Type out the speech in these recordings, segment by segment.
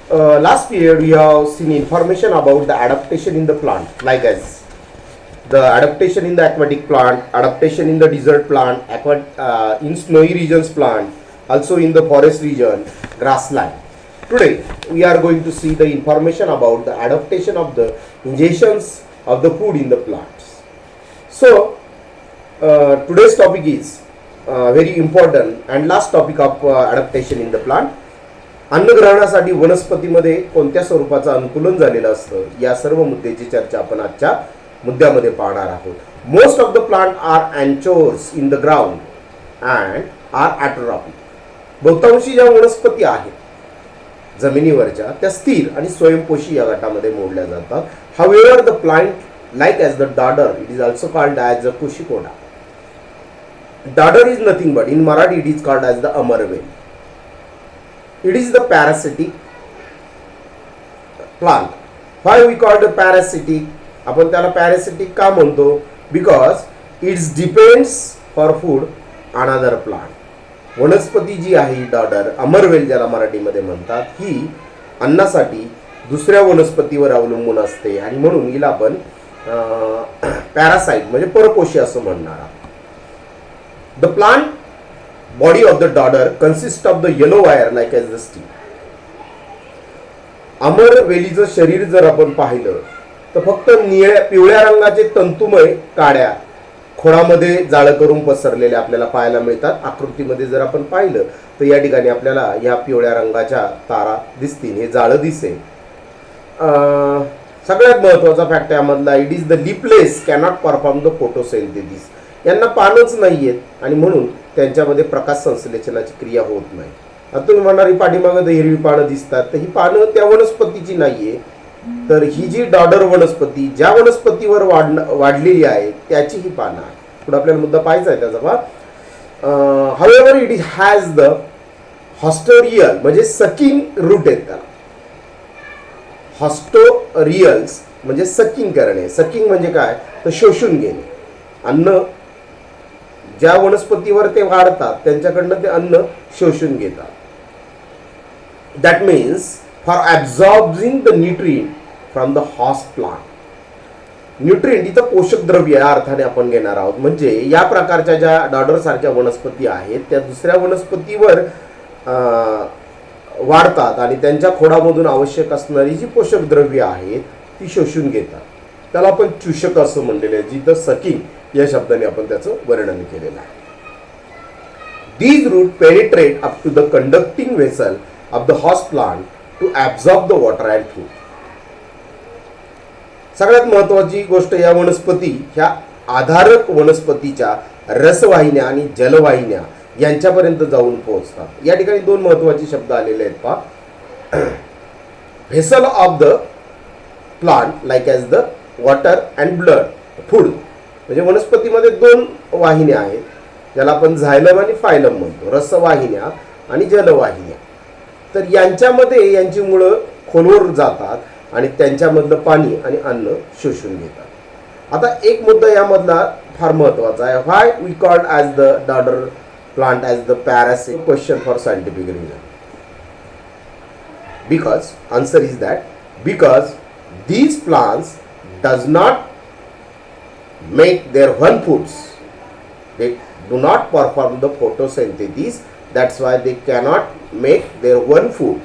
Last period we have seen information about the adaptation in the plant, like as the adaptation in the aquatic plant, adaptation in the desert plant, in snowy regions plant, also in the forest region, grassland. Today we are going to see the information about the adaptation of the ingestions of the food in the plants. So today's topic is very important and last topic of adaptation in the plant. अन्नग्रहणासाठी वनस्पतीमध्ये कोणत्या स्वरूपाचं अनुकूलन झालेलं असतं या सर्व मुद्द्याची चर्चा आपण आजच्या मुद्द्यामध्ये पाहणार आहोत. Most of the plant are anchors in the ground and are autotrophic. बहुतांशी ज्या वनस्पती आहेत जमिनीवरच्या त्या स्थिर आणि स्वयंपोषी या गटामध्ये मोडल्या जातात. However the plant like as the dodder, it is also called as a cuscuta. Dodder is nothing but in Marathi it is called as the Amarvel. It is the parasitic plant. Why we call it parasitic? आपण त्याला parasitic का म्हणतो? Because it depends for food another plant. वनस्पती जी आहे डॉडर, अमरवेल ज्याला मराठीमध्ये म्हणतात, ही अन्नासाठी दुसऱ्या वनस्पतीवर अवलंबून असते आणि म्हणून हिला आपण पॅरासाइट म्हणजे परपोषी असं म्हणणार आहोत. The plant body of the dodder consists of the yellow wire like as the stem. अमरवेलीचं शरीर जर आपण पाहिलं तर फक्त पिवळ्या रंगाचे तंतुमय काड्या खोडामध्ये जाळं करून पसरलेले आपल्याला पाहायला मिळतात. आकृतीमध्ये जर आपण पाहिलं तर या ठिकाणी आपल्याला या पिवळ्या रंगाच्या तारा दिसतील, हे जाळं दिसेल. सगळ्यात महत्त्वाचा फॅक्ट यामधला it is the leafless cannot perform the photosynthesis. यांना पानच नाही आहेत आणि म्हणून त्यांच्यामध्ये प्रकाश संश्लेषणाची क्रिया होत नाही. आता तुम्ही म्हणणार ही पाठीमागं हिरवी पानं दिसतात, तर ही पानं त्या वनस्पतीची नाहीये, तर ही जी डॉडर वनस्पती ज्या वनस्पतीवर वाढलेली आहे त्याची ही पानं आहे. पुढे आपल्याला मुद्दा पाहायचा आहे त्याचा. However it has the haustorial म्हणजे सकिंग रूट आहेत त्याला. हॉस्टोरियल्स म्हणजे सकिंग करणे. सकिंग म्हणजे काय तर शोषून घेणे. अन्न ज्या वनस्पतीवर ते वाढतात त्यांच्याकडनं ते अन्न शोषून घेतात. That means for absorbing the nutrient from the host plant. Nutrient इथं पोषक द्रव्य या अर्थाने आपण घेणार आहोत. म्हणजे या प्रकारच्या ज्या डॉडर सारख्या वनस्पती आहेत त्या दुसऱ्या वनस्पतीवर वाढतात आणि त्यांच्या खोडामधून आवश्यक असणारी जी पोषक द्रव्य आहेत ती शोषून घेतात. त्याला आपण चूषक असं म्हणलेलं आहे, जिथं सकिंग या शब्दाने आपण त्याचं वर्णन केलेलं आहे. These roots penetrate up to the conducting vessel of the host plant to absorb the water and food. सगळ्यात महत्त्वाची गोष्ट या वनस्पती ह्या आधारक वनस्पतीच्या रसवाहिन्या आणि जलवाहिन्या यांच्यापर्यंत जाऊन पोहोचतात. या ठिकाणी दोन महत्त्वाचे शब्द आलेले आहेत पहा. Vessel of the plant like as the water and blood food. म्हणजे वनस्पतीमध्ये दोन वाहिन्या आहेत ज्याला आपण झायलम आणि फायलम म्हणतो, रसवाहिन्या आणि जलवाहिन्या. तर यांच्यामध्ये यांची मुळं खोलवर जातात आणि त्यांच्यामधलं पाणी आणि अन्न शोषून घेतात. आता एक मुद्दा यामधला फार महत्त्वाचा आहे. Why we called as the dodder plant as the parasite? Question for scientific reason. Because answer is that because these plants does not make their own foods. They do not perform the photosynthesis. That's why they cannot make their own food.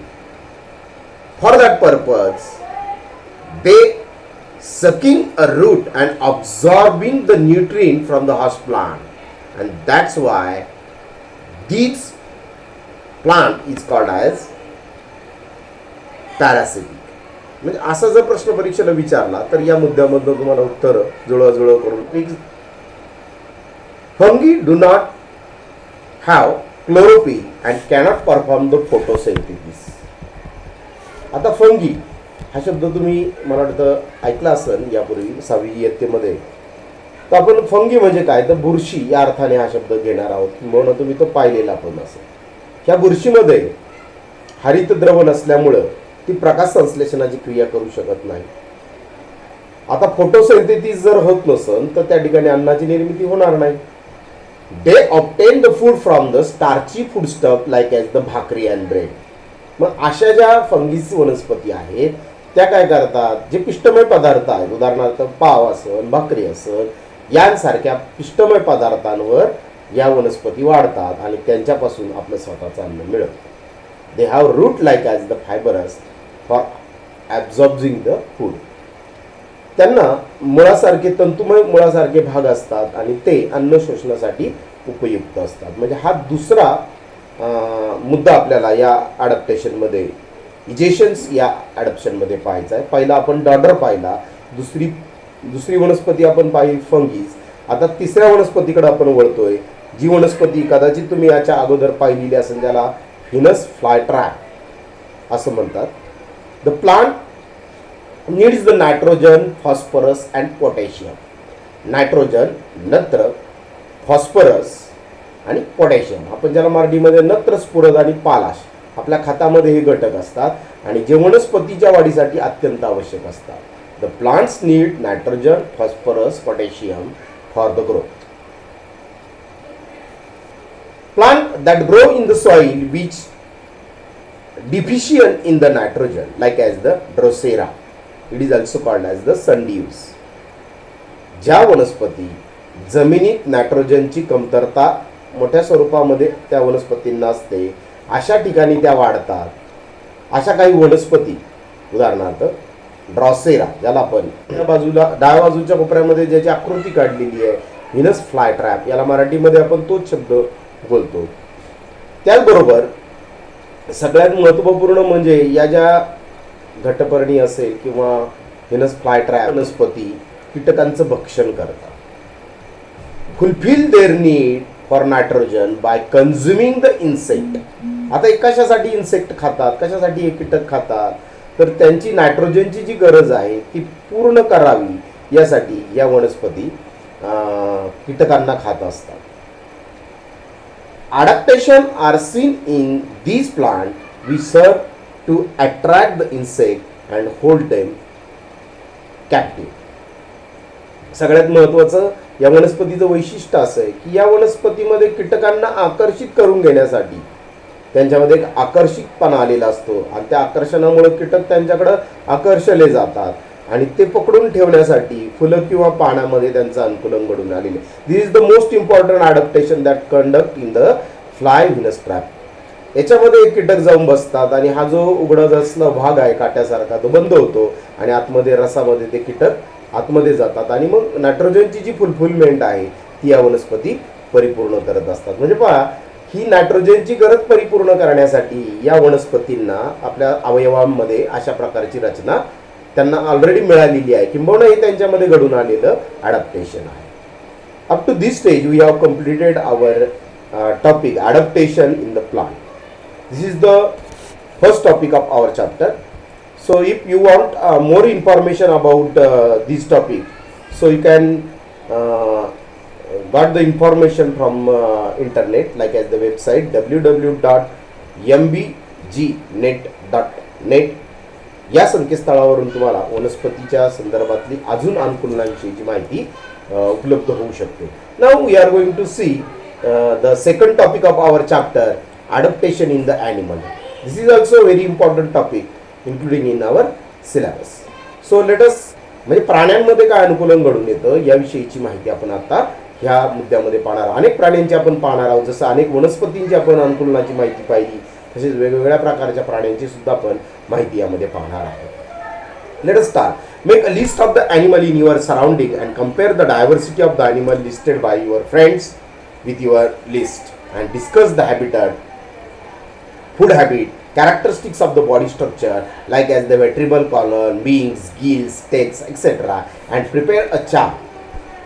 For that purpose, they sucking a root and absorbing the nutrient from the host plant, and that's why this plant is called as parasitic. म्हणजे असा जर प्रश्न परीक्षेला विचारला तर या मुद्द्यामधून तुम्हाला उत्तर जुळवाजुळव करून. Fungi do not have chlorophyll and cannot perform the photosynthesis. आता फंगी हा शब्द तुम्ही मला वाटतं ऐकला असेल यापूर्वी 6वी इयत्तेमध्ये. तर आपण फंगी म्हणजे काय तर बुरशी या अर्थाने हा शब्द घेणार आहोत, म्हणून तुम्ही तो पाहिलेला पण असेल. ह्या बुरशीमध्ये हरितद्रव नसल्यामुळं ती प्रकाश संश्लेषणाची क्रिया करू शकत नाही. आता फोटोसिंथेसिस जर होत नसेल तर त्या ठिकाणी अन्नाची निर्मिती होणार नाही. They obtain the food from the starchy foodstuff like as the bhakri and bread. मग अशा ज्या फंगीस वनस्पती आहेत त्या काय करतात, जे पिष्टमय पदार्थ आहेत, उदाहरणार्थ पाव असेल, भाकरी असेल, यांसारख्या पिष्टमय पदार्थांवर या वनस्पती वाढतात आणि त्यांच्यापासून आपलं स्वतःचं अन्न मिळतं. They have root like as the fibrous for absorbing the food. त्यांना मुळासारखे, तंतुमय मुळासारखे भाग असतात आणि ते अन्न शोषणासाठी उपयुक्त असतात. म्हणजे हा दुसरा मुद्दा आपल्याला या ॲडॅप्टेशनमध्ये, इजेशन्स या ॲडॅप्शनमध्ये पाहायचा आहे. पहिला आपण डॉडर पाहिला, दुसरी वनस्पती आपण पाहिली फंगीस. आता तिसऱ्या वनस्पतीकडे आपण वळतोय, जी वनस्पती कदाचित तुम्ही याच्या अगोदर पाहिलेली असेल, ज्याला व्हीनस फ्लायट्रॅप असं म्हणतात. The plant needs the nitrogen, phosphorus and potassium. Nitrogen, नत्र, फॉस्फरस आणि पोटॅशियम, आपण ज्याला मराठीमध्ये नत्र, स्फुरद आणि पालाश, आपल्या खतामध्ये हे घटक असतात आणि जे वनस्पतीच्या वाढीसाठी अत्यंत आवश्यक असतात. The plants need nitrogen, phosphorus, potassium for the growth. Plant that grow in the soil which deficient in the nitrogen, like as the Drosera, it is also called as the sundews. ज्या वनस्पती जमिनीत नायट्रोजनची कमतरता मोठ्या स्वरूपामध्ये त्या वनस्पतींना असते, अशा ठिकाणी त्या वाढतात. अशा काही वनस्पती, उदाहरणार्थ ड्रॉसेरा, ज्याला आपण त्या बाजूला डाव्या बाजूच्या कोपऱ्यामध्ये ज्याची आकृती काढलेली आहे, व्हीनस फ्लायट्रॅप, याला मराठीमध्ये आपण तोच शब्द बोलतो. त्याचबरोबर सगळ्यात महत्त्वपूर्ण म्हणजे या ज्या घटपर्णी असेल किंवा व्हीनस फ्लायट्रॅप वनस्पती कीटकांचं भक्षण करतात. Fulfil their need for nitrogen by consuming the insect. आता एक कशासाठी इन्सेक्ट खातात, कशासाठी हे कीटक खातात, तर त्यांची नायट्रोजनची जी गरज आहे ती पूर्ण करावी यासाठी या वनस्पती कीटकांना खात असतात. Adaptation are seen in these plants which serve to attract the insect and hold them captive. सगळ्यात महत्त्वाचं या वनस्पतीचं वैशिष्ट्य असं आहे की या वनस्पतीमध्ये कीटकांना आकर्षित करून घेण्यासाठी त्यांच्यामध्ये एक आकर्षितपणा आलेला असतो आणि त्या आकर्षणामुळे कीटक त्यांच्याकडे आकर्षले जातात आणि ते पकडून ठेवण्यासाठी फुलं किंवा पानामध्ये त्यांचं अनुकूलन घडून आलेले. This is the most important adaptation that conduct in the fly Venus trap. याच्यामध्ये एक कीटक जाऊन बसतात आणि हा जो उघडा असला भाग आहे काट्यासारखा तो बंद होतो आणि आतमध्ये रसामध्ये ते कीटक आतमध्ये जातात आणि मग नायट्रोजनची जी फुलफिलमेंट आहे ती या वनस्पती परिपूर्ण करत असतात. म्हणजे पहा, ही नायट्रोजनची गरज परिपूर्ण करण्यासाठी या वनस्पतींना आपल्या अवयवांमध्ये अशा प्रकारची रचना त्यांना ऑलरेडी मिळालेली आहे, किंबहुना हे त्यांच्यामध्ये घडून आलेलं अडॅप्टेशन आहे. Up to this stage we have completed our topic adaptation in the plant. This is the first topic of our chapter. So if you want more information about this topic, so you can got the information from internet, like as the website www.mbgnet.net. या संकेतस्थळावरून तुम्हाला वनस्पतीच्या संदर्भातली अजून अनुकूलनांची माहिती उपलब्ध होऊ शकते. Now we are going to see the second topic of our chapter, adaptation in the animal. This is also a very important topic including in our syllabus. So let us, म्हणजे प्राण्यांमध्ये काय अनुकूलन घडून येतं याविषयीची माहिती आपण आता ह्या मुद्द्यामध्ये पाहणार आहोत. अनेक प्राण्यांची आपण पाहणार आहोत, जसं अनेक वनस्पतींची आपण अनुकूलनाची माहिती पाहिली, तसेच वेगवेगळ्या प्रकारच्या प्राण्यांची सुद्धा आपण माहिती यामध्ये पाहणार आहोत. Let us start. Make a list of the animal in your surrounding and compare the diversity of the animal listed by your friends with your list and discuss the habitat, food habit, characteristics of the body structure like as the vertebral column, wings, gills, stets, etc. and prepare a chart.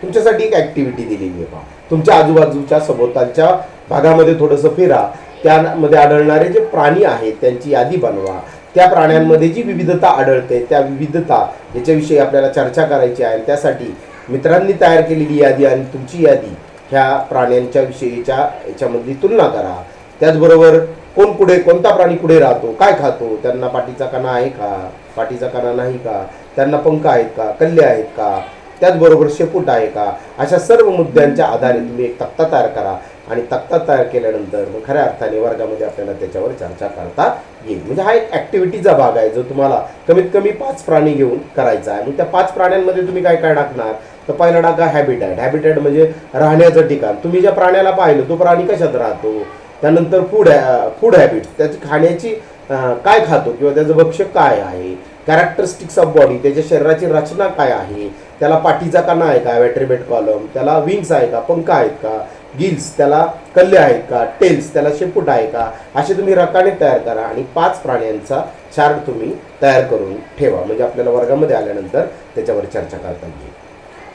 तुमच्यासाठी एक activity दिलेली आहे पहा. तुमच्या आजूबाजूच्या सभोवतालच्या भागामध्ये थोडंसं फिरा, त्यामध्ये आढळणारे जे प्राणी आहेत त्यांची यादी बनवा. त्या प्राण्यांमध्ये जी विविधता आढळते त्या विविधता याच्याविषयी आपल्याला चर्चा करायची आहे. त्यासाठी मित्रांनी तयार केलेली यादी आणि तुमची यादी ह्या प्राण्यांच्या विषयीच्या याच्यामधली तुलना करा. त्याचबरोबर कोण पुढे, कोणता प्राणी पुढे राहतो, काय खातो, त्यांना पाठीचा कणा आहे का, पाठीचा कणा नाही का, त्यांना पंख आहेत का, कल्ले आहेत का, त्याचबरोबर शेपूट आहे का, अशा सर्व मुद्द्यांच्या आधारे तुम्ही एक तक्ता तयार करा आणि तक्ता तयार केल्यानंतर मग खऱ्या अर्थाने वर्गामध्ये आपल्याला त्याच्यावर चर्चा करता येईल. म्हणजे हा एक ॲक्टिव्हिटीचा भाग आहे जो तुम्हाला कमीत कमी 5 प्राणी घेऊन करायचा आहे. मग त्या 5 प्राण्यांमध्ये तुम्ही काय काय टाकणार, तर पहिला टाका हॅबिटॅट. हॅबिटॅट म्हणजे राहण्याचं ठिकाण. तुम्ही ज्या प्राण्याला पाहिलं तो प्राणी कशात राहतो. त्यानंतर फूड हॅबिट्स, त्याची खाण्याची काय खातो किंवा त्याचं भक्ष्य काय आहे. कॅरेक्टरिस्टिक्स ऑफ बॉडी, त्याच्या शरीराची रचना काय आहे. त्याला पाठीचा काना आहे का, व्हॅट्रिबेट कॉलम, त्याला विंग्स आहे का, पंख आहेत का, गिल्स त्याला कल्ले आहेत का, टेल्स त्याला शेपूट आहे का. असे तुम्ही रकाने तयार करा आणि 5 प्राण्यांचा चार्ट तुम्ही तयार करून ठेवा. म्हणजे आपल्याला वर्गामध्ये आल्यानंतर त्याच्यावर चर्चा करता येईल.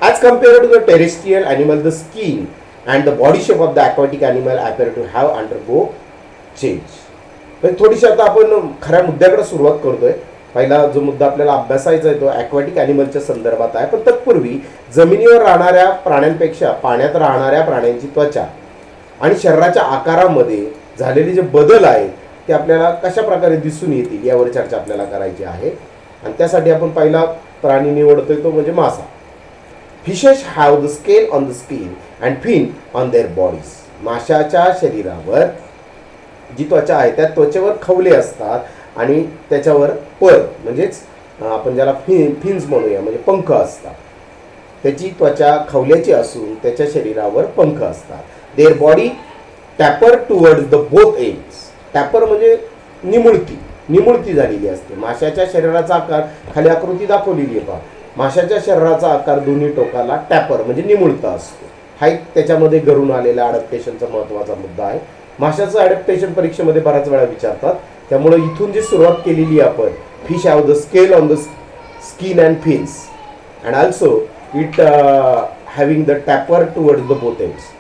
As compared to the terrestrial animal, the skin and the body shape of the aquatic animal appear to have undergo change. थोडीशी आता आपण खऱ्या मुद्द्याकडे सुरुवात करतोय. पहिला जो मुद्दा आपल्याला अभ्यासायचा आहे तो ॲक्वॅटिक ॲनिमलच्या संदर्भात आहे. पण तत्पूर्वी जमिनीवर राहणाऱ्या प्राण्यांपेक्षा पाण्यात राहणाऱ्या प्राण्यांची त्वचा आणि शरीराच्या आकारामध्ये झालेले जे बदल आहेत ते आपल्याला कशा प्रकारे दिसून येतील यावर चर्चा आपल्याला करायची आहे. आणि त्यासाठी आपण पहिला प्राणी निवडतोय तो म्हणजे मासा. Fishes have the scale on the skin and fin on their bodies. माशाच्या शरीरावर जी त्वचा आहे त्या त्वचेवर खवले असतात आणि त्याच्यावर पर म्हणजेच आपण ज्याला फिन्स म्हणूया म्हणजे पंख असतात. त्याची त्वचा खवल्याची असून त्याच्या शरीरावर पंख असतात. There body tapper towards the both ends. Tapper म्हणजे निमुळती झालेली असते. माशाच्या शरीराचा आकार खाली आकृती दाखवलेली आहे पहा. माशाच्या शरीराचा आकार दोन्ही टोकाला टॅपर म्हणजे निमुळता असतो. हा एक त्याच्यामध्ये घडून आलेला अडॅप्टेशनचा महत्त्वाचा मुद्दा आहे. माशाचं अडॅप्टेशन परीक्षेमध्ये बऱ्याच वेळा विचारतात. त्यामुळे इथून जी सुरुवात केलेली आहे आपण, fish have the scale on the skin and fins and also it having the tapper towards the both ends.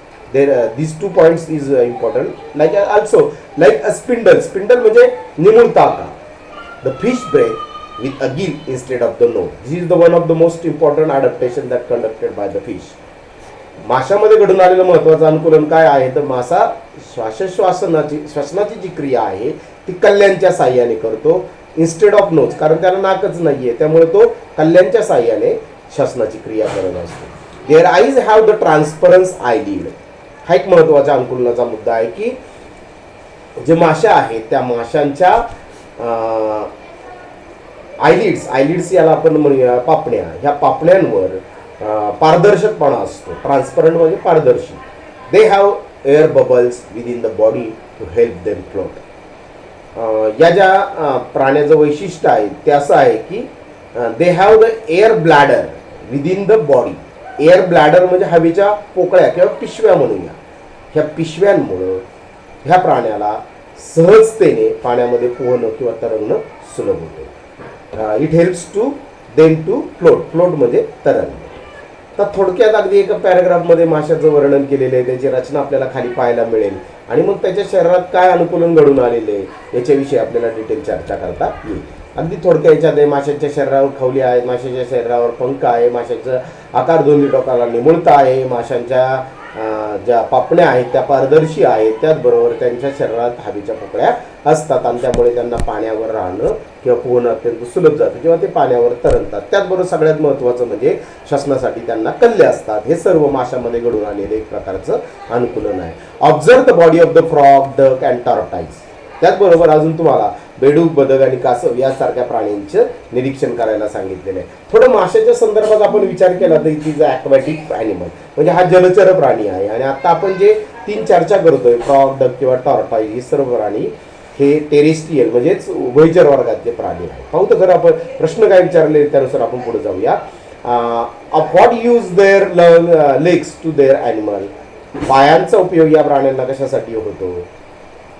these 2 points is important. Like also like a spindle म्हणजे निमुळता आकार. The fish breathe with a gill instead of the nose. This is the one of the most important adaptation that conducted by the fish. माशामध्ये घडून आलेलं महत्त्वाचं अनुकूलन काय आहे तर मासा श्वसनाची जी क्रिया आहे ती कल्ल्यांच्या साह्याने करतो इन्स्टेड ऑफ नोज. कारण त्याला नाकच नाहीये त्यामुळे तो कल्ल्यांच्या साह्याने श्वसनाची क्रिया करत असतो. Their eyes have the transparent eyelid. हा एक महत्त्वाचा अनुकूलनाचा मुद्दा आहे की जे माशा आहेत त्या माशांच्या आयलिड्स याला आपण म्हणूया पापण्या. ह्या पापण्यांवर पारदर्शकपणा असतो. ट्रान्सपरंट म्हणजे पारदर्शी. They have air bubbles within the body to help them float. या ज्या प्राण्याचं वैशिष्ट्य आहे ते असं आहे की they have the air bladder within the body. Air bladder म्हणजे हवेच्या पोकळ्या किंवा पिशव्या म्हणूया. ह्या पिशव्यांमुळं ह्या प्राण्याला सहजतेने पाण्यामध्ये पोहणं किंवा तरंगणं सुलभ होतं. It helps to them to float म्हणजे तरंगणं. तर थोडक्यात अगदी एका पॅराग्राफमध्ये माशाचं वर्णन केलेलं आहे. त्याची रचना आपल्याला खाली पाहायला मिळेल आणि मग त्याच्या शरीरात काय अनुकूलन घडून आलेले आहे याच्याविषयी आपल्याला डिटेल चर्चा करता येईल. अगदी थोडक्या याच्यात आहे माशाच्या शरीरावर खवली आहे, माशाच्या शरीरावर पंख आहे, माशाचा आकार दोन्ही टोकाला निमुळता आहे, माशांच्या ज्या पापण्या आहेत त्या पारदर्शी आहेत, त्याचबरोबर त्यांच्या शरीरात हवेच्या पोकळ्या असतात आणि त्यामुळे त्यांना पाण्यावर राहणं किंवा पोहणं अत्यंत सुलभ जातं किंवा ते पाण्यावर तरंगतात. त्याचबरोबर सगळ्यात महत्त्वाचं म्हणजे श्वसनासाठी त्यांना कल्ले असतात. हे सर्व माशामध्ये घडून आलेलं एक प्रकारचं अनुकूलन आहे. Observe the body of the frog, duck and tortoise. त्याचबरोबर अजून तुम्हाला बेडूक, बदक आणि कासव यासारख्या प्राण्यांचं निरीक्षण करायला सांगितलेलं आहे. थोडं माशाच्या संदर्भात आपण विचार केला तर इट इज ॲक्वॅटिक ॲनिमल म्हणजे हा जलचर प्राणी आहे. आणि आता आपण जे 3 चर्चा करतोय फ्रॉग, डक किंवा टॉर्टाइज ही सर्व प्राणी हे टेरेस्ट्रियल म्हणजेच उभयचर वर्गातले प्राणी आहेत. पाहू तर खरं आपण प्रश्न काय विचारले त्यानुसार आपण पुढे जाऊया. Of what use their legs to their animal. पायांचा उपयोग या प्राण्यांना कशासाठी होतो.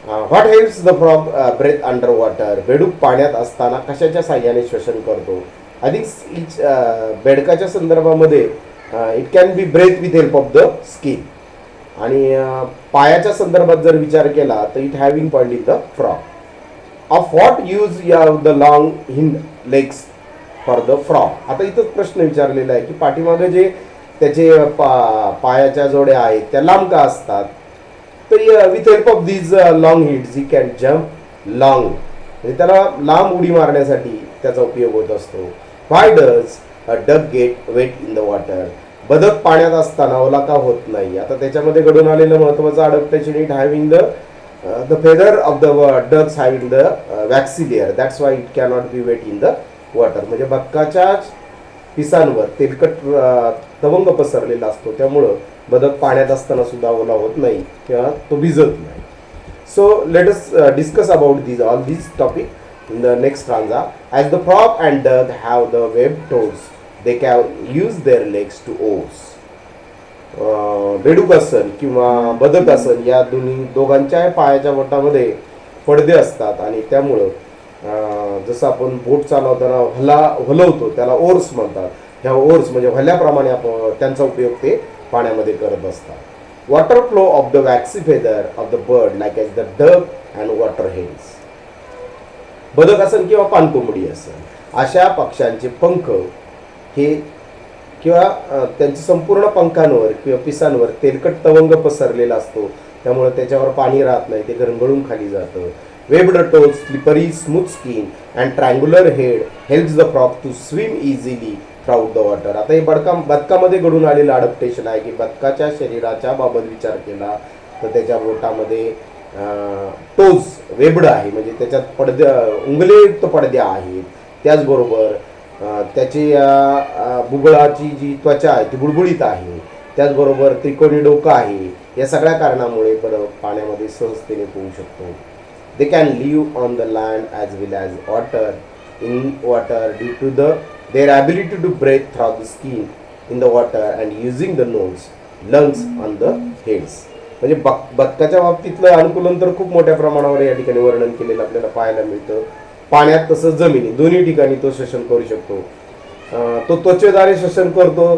What helps the frog breathe under water. बेडूक पाण्यात असताना कशाच्या साह्याने श्वसन करतो. अधिक बेडकाच्या संदर्भामध्ये it can be breathe with help of the skin. आणि पायाच्या संदर्भात जर विचार केला तर it having point in the frog. Of what use the long hind legs for the frog. आता इथंच प्रश्न विचारलेला आहे की पाठीमागे जे त्याचे पायाच्या जोड्या आहेत त्या लांब का असतात. तर with help of these long hinds he can jump long म्हणजे त्याला लांब उडी मारण्यासाठी त्याचा उपयोग होत असतो. Why does duck get wet in the water. बदक पाण्यात असताना ओला का होत नाही. आता त्याच्यामध्ये घडून आलेलं महत्त्वाचं adaptation it having the feather of the ducks having the waxy layer, that's why it cannot be wet in the water. म्हणजे बदकाच्या पिसांवर तेलकट तवंग पसरलेला असतो, त्यामुळं बदक पाण्यात असताना सुद्धा ओला होत नाही किंवा तो भिजत नाही. So let us discuss about all these topic in the next stanza. As the frog and duck have the webbed toes, they can use their legs to oars. बेडूक असन किंवा बदक असन या दोघांच्या पायाच्या बोटामध्ये पडदे असतात आणि त्यामुळं जसं आपण बोट चालवताना हलवतो त्याला ओर्स म्हणतात. ह्या ओर्स म्हणजे हल्याप्रमाणे आपण त्यांचा उपयोग ते पाण्यामध्ये करत असतात. Water flow of the waxy feather of the bird like as the duck and water heads. बदक असन किंवा पाणकोंबडी असन अशा पक्ष्यांचे पंख हे किंवा त्यांच्या संपूर्ण पंखांवर किंवा पिसांवर तेलकट तवंग पसरलेला असतो, त्यामुळे त्याच्यावर पाणी राहत नाही, ते घरंगळून खाली जातं. Webbed toes, slippery smooth skin and triangular head helps the frog to swim easily throughout the water. आता हे बदकामध्ये घडून आलेलं अडॅप्टेशन आहे की बदकाच्या शरीराच्या बाबत विचार केला तर त्याच्या बोटामध्ये टोज वेब्ड आहे, म्हणजे त्याच्यात उंगलेयुक्त पडद्या आहेत. त्याचबरोबर त्याची बुबळाची जी त्वचा आहे ती बुळबुळीत आहे. त्याचबरोबर त्रिकोणी डोकं आहे. या सगळ्या कारणामुळे पाण्यामध्ये सहजतेने पोहू शकतो. They can live on the land as well as water in water due to their ability to breathe through the skin in the water and using the nose lungs on the heads. म्हणजे बदकाच्या बाबतीतलं अनुकूलन तर खूप मोठ्या प्रमाणावर या ठिकाणी वर्णन केलेलं आपल्याला पाहायला मिळतं. पाण्यात तसंच जमिनी दोन्ही ठिकाणी तो श्वसन करू शकतो. तो त्वचेद्वारे श्वसन करतो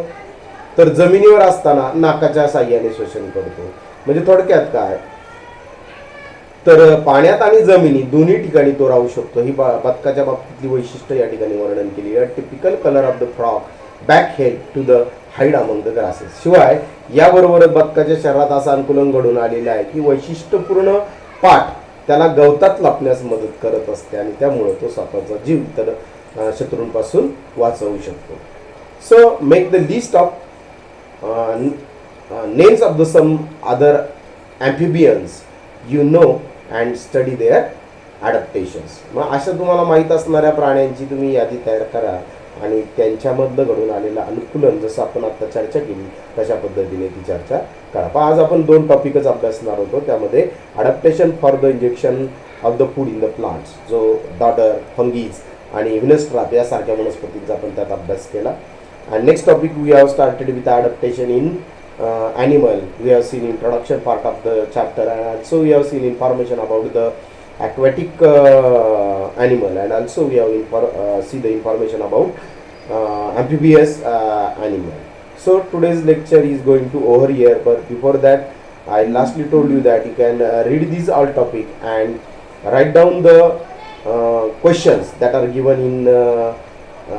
तर जमिनीवर असताना नाकाच्या साह्याने श्वसन करतो. म्हणजे थोडक्यात काय तर पाण्यात आणि जमिनी दोन्ही ठिकाणी तो राहू शकतो. ही बदकाच्या बाबतीतली वैशिष्ट्य या ठिकाणी वर्णन केली आहे. Typical colour of the frog back head to the hide among the grasses. शिवाय याबरोबरच बदकाच्या शरीरात असं अनुकूलन घडून आलेलं आहे की वैशिष्ट्यपूर्ण पाठ त्याला गवतात लपण्यास मदत करत असते आणि त्यामुळे तो स्वतःचा जीव तर शत्रूंपासून वाचवू शकतो. So make the list of names of the some other amphibians you know and study their adaptations. मग अशा तुम्हाला माहीत असणाऱ्या प्राण्यांची तुम्ही यादी तयार करा आणि त्यांच्यामधलं घडून आलेलं अनुकूलन जसं आपण आता चर्चा केली तशा पद्धतीने ती चर्चा करा. पण आज आपण 2 टॉपिकच अभ्यासणार होतो. त्यामध्ये adaptation for the injection of the food in the plants जो डॉडर, फंगीज आणि व्हिनस्ट्राप यासारख्या वनस्पतींचा आपण त्यात अभ्यास केला. And next topic we have started with adaptation in animal. We have seen introduction part of the chapter and also we have seen information about the aquatic animal and also we have see the information about amphibious animal. So today's lecture is going to over here, but before that I lastly told you that you can read these all topic and write down the questions that are given in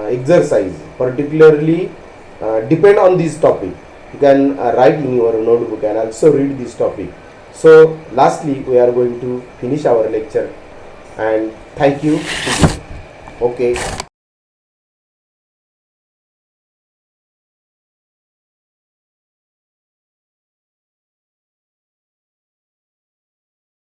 exercise, particularly depend on this topic. You can write in your notebook and also read this topic. So lastly we are going to finish our lecture and thank you. Okay.